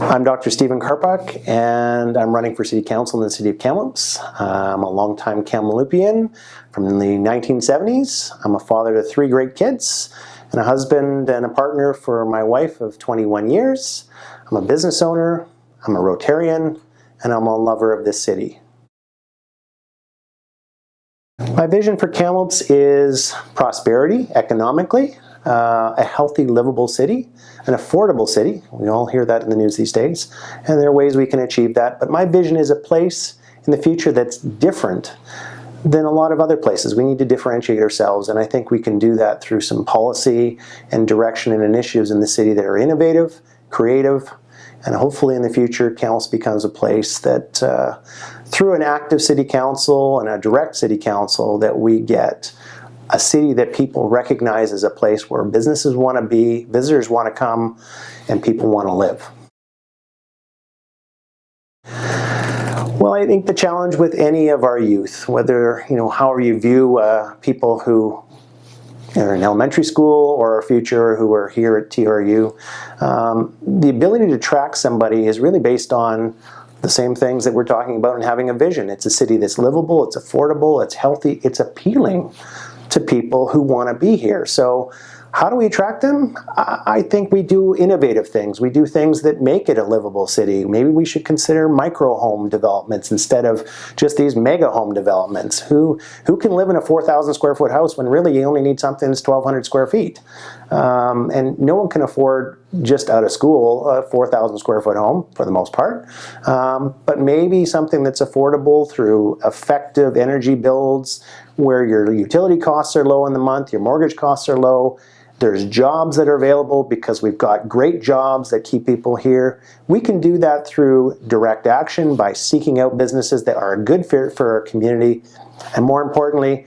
I'm Dr. Stephen Karpuk, and I'm running for City Council in the City of Kamloops. I'm a longtime Kamloopian from the 1970s. I'm a father to 3 great kids, and a husband and a partner for my wife of 21 years. I'm a business owner, I'm a Rotarian, and I'm a lover of this city. My vision for Kamloops is prosperity economically, a healthy, livable city, an affordable city. We all hear that in the news these days, and there are ways we can achieve that. But my vision is a place in the future that's different than a lot of other places. We need to differentiate ourselves, and I think we can do that through some policy and direction and initiatives in the city that are innovative, creative, and hopefully in the future Kamloops becomes a place that through an active city council and a direct city council that we get a city that people recognize as a place where businesses want to be, visitors want to come, and people want to live. Well, I think the challenge with any of our youth, whether, however you view people who are in elementary school or our future who are here at TRU, the ability to track somebody is really based on the same things that we're talking about and having a vision. It's a city that's livable, it's affordable, it's healthy, it's appealing to people who want to be here. So how do we attract them? I think we do innovative things. We do things that make it a livable city. Maybe we should consider micro home developments instead of just these mega home developments. Who can live in a 4,000 square foot house when really you only need something that's 1,200 square feet? And no one can afford, just out of school, a 4,000 square foot home for the most part. But maybe something that's affordable through effective energy builds where your utility costs are low in the month, your mortgage costs are low. There's jobs that are available because we've got great jobs that keep people here. We can do that through direct action by seeking out businesses that are a good fit for our community. And more importantly,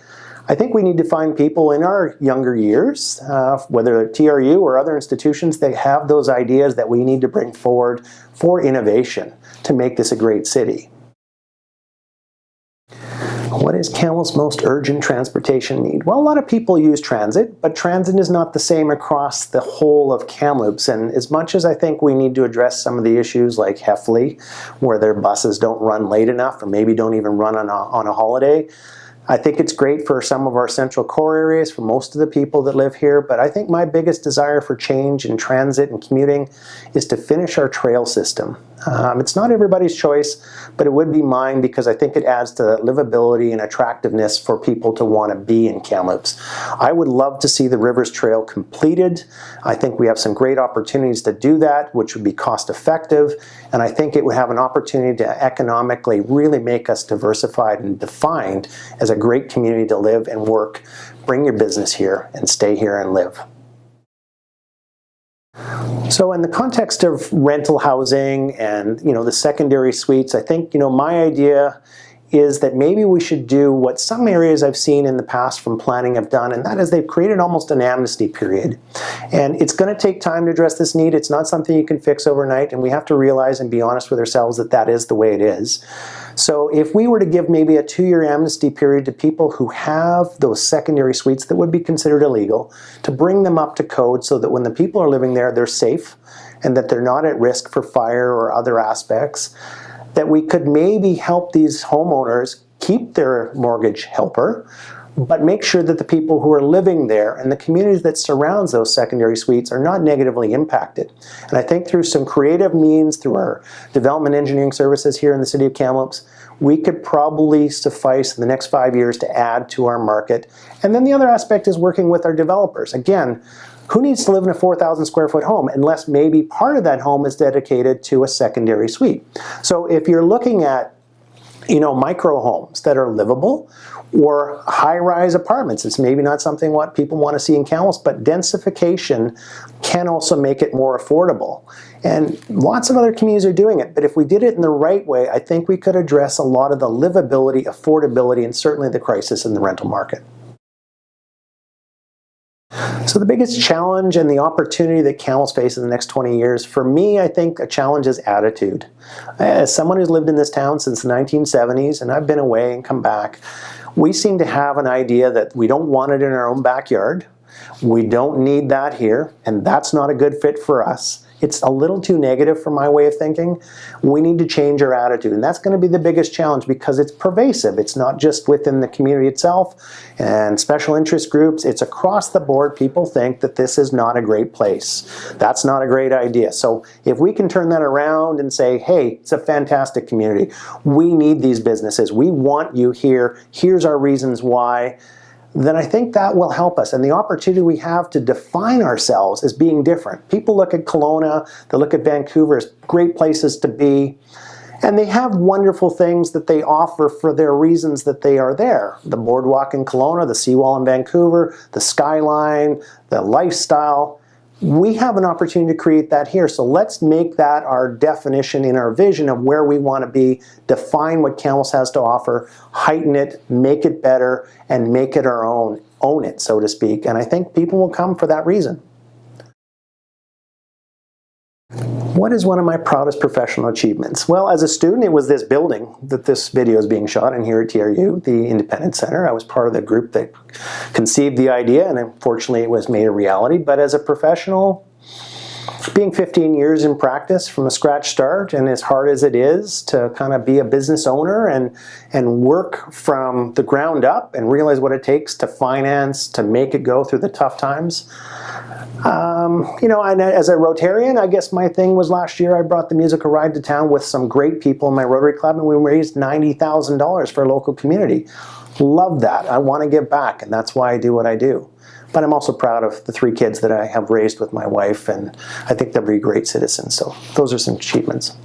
I think we need to find people in our younger years, whether TRU or other institutions, that have those ideas that we need to bring forward for innovation to make this a great city. What is Kamloops' most urgent transportation need? Well, a lot of people use transit, but transit is not the same across the whole of Kamloops. And as much as I think we need to address some of the issues like Heffley, where their buses don't run late enough or maybe don't even run on a holiday, I think it's great for some of our central core areas, for most of the people that live here, but I think my biggest desire for change in transit and commuting is to finish our trail system. It's not everybody's choice, but it would be mine because I think it adds to livability and attractiveness for people to want to be in Kamloops. I would love to see the Rivers Trail completed. I think we have some great opportunities to do that, which would be cost effective, and I think it would have an opportunity to economically really make us diversified and defined as a great community to live and work. Bring your business here and stay here and live. So in the context of rental housing and the secondary suites, I think my idea is that maybe we should do what some areas I've seen in the past from planning have done, and that is they've created almost an amnesty period. And it's going to take time to address this need. It's not something you can fix overnight, and we have to realize and be honest with ourselves that that is the way it is. So if we were to give maybe a 2-year amnesty period to people who have those secondary suites that would be considered illegal, to bring them up to code so that when the people are living there, they're safe and that they're not at risk for fire or other aspects, that we could maybe help these homeowners keep their mortgage helper, but make sure that the people who are living there and the communities that surrounds those secondary suites are not negatively impacted. And I think through some creative means, through our development engineering services here in the City of Kamloops, we could probably suffice in the next 5 years to add to our market. And then the other aspect is working with our developers. Again, who needs to live in a 4,000 square foot home unless maybe part of that home is dedicated to a secondary suite? So if you're looking at micro homes that are livable, or high-rise apartments. It's maybe not something what people want to see in Kamloops, but densification can also make it more affordable. And lots of other communities are doing it, but if we did it in the right way, I think we could address a lot of the livability, affordability, and certainly the crisis in the rental market. So the biggest challenge and the opportunity that Kamloops faces in the next 20 years, for me, I think a challenge is attitude. As someone who's lived in this town since the 1970s, and I've been away and come back, we seem to have an idea that we don't want it in our own backyard. We don't need that here, and that's not a good fit for us. it's a little too negative for my way of thinking. We need to change our attitude, and that's going to be the biggest challenge because it's pervasive. It's not just within the community itself and special interest groups. It's across the board. People think that this is not a great place. That's not a great idea. So if we can turn that around and say, hey, it's a fantastic community. We need these businesses. We want you here. Here's our reasons why. Then I think that will help us. And the opportunity we have to define ourselves as being different. People look at Kelowna, they look at Vancouver as great places to be, and they have wonderful things that they offer for their reasons that they are there. The boardwalk in Kelowna, the seawall in Vancouver, the skyline, the lifestyle. We have an opportunity to create that here, so let's make that our definition in our vision of where we want to be, define what Kamloops has to offer, heighten it, make it better, and make it our own it, so to speak. And I think people will come for that reason. What is one of my proudest professional achievements? Well, as a student, it was this building that this video is being shot in here at TRU, the Independence Center. I was part of the group that conceived the idea, and unfortunately it was made a reality. But as a professional, being 15 years in practice from a scratch start, and as hard as it is to kind of be a business owner and work from the ground up and realize what it takes to finance, to make it go through the tough times. You know, and as a Rotarian, I guess my thing was last year I brought the musical ride to town with some great people in my Rotary Club, and we raised $90,000 for a local community. Love that. I want to give back, and that's why I do what I do. But I'm also proud of the 3 kids that I have raised with my wife, and I think they'll be great citizens. So those are some achievements.